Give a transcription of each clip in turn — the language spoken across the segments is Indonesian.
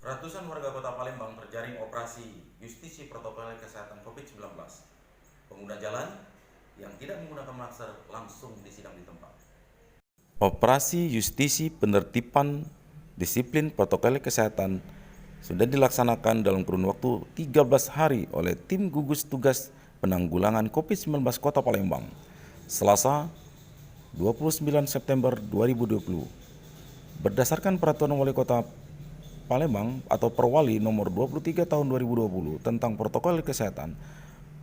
Ratusan warga Kota Palembang terjaring operasi justisi protokol kesehatan COVID-19. Pengguna jalan yang tidak menggunakan masker langsung disidang di tempat. Operasi justisi penertiban disiplin protokol kesehatan sudah dilaksanakan dalam kurun waktu 13 hari oleh tim gugus tugas penanggulangan COVID-19 Kota Palembang, Selasa 29 September 2020. Berdasarkan Peraturan Wali Kota Palembang atau Perwali nomor 23 tahun 2020 tentang protokol kesehatan,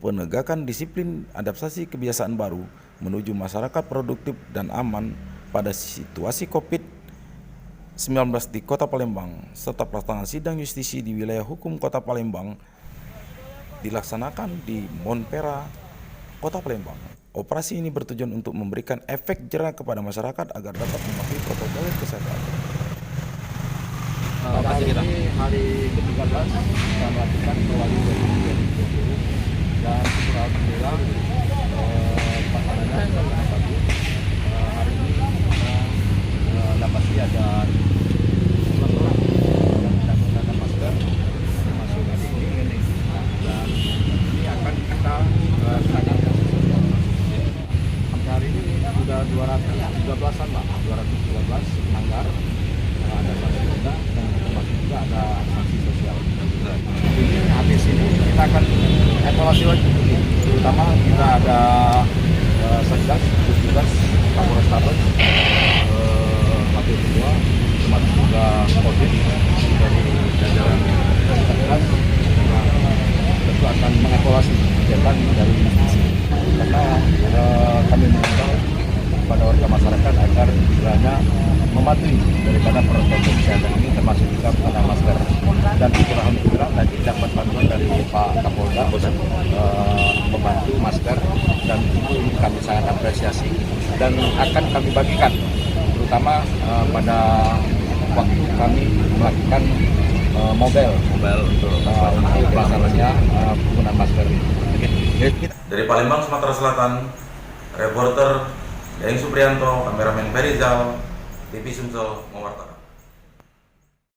penegakan disiplin adaptasi kebiasaan baru menuju masyarakat produktif dan aman pada situasi COVID-19 di Kota Palembang, serta pelaksanaan sidang justisi di wilayah hukum Kota Palembang dilaksanakan di Monpera, Kota Palembang. Operasi ini bertujuan untuk memberikan efek jera kepada masyarakat agar dapat mematuhi protokol kesehatan. Hari ini hari ke-13 kita melakukan Perwali 2020 dan alhamdulillah pasangannya sangat bagus. Hari ini kita dapati ada 11 orang yang tidak menggunakan masker termasuk ini dan ini akan kita serahkan ke sampai hari ini sudah 213-an Pak, 212 melanggar. Ada sanksi denda dan termasuk juga ada sanksi sosial. Ini habis ini kita akan evaluasi lagi, terutama kita ada Satgas, gugus tugas, Kapolres Tabes, wakil ketua, termasuk juga Kodim dari jajaran Satgas, tentu akan mengevaluasi kegiatan dari justisi karena kami mengimbau kepada warga masyarakat agar kiranya mematuhi daripada protokol kesehatan ini, termasuk juga menggunakan masker. Dan alhamdulillah tadi dapat bantuan dari Pak Kapolda membantu masker, dan itu kami sangat apresiasi dan akan kami bagikan terutama pada waktu kami melakukan mobile untuk pelaksanaannya penggunaan masker ini. Dari Palembang, Sumatera Selatan, reporter Daeng Supriyanto, kameramen Ferizal, TV Sumsel mewartakan.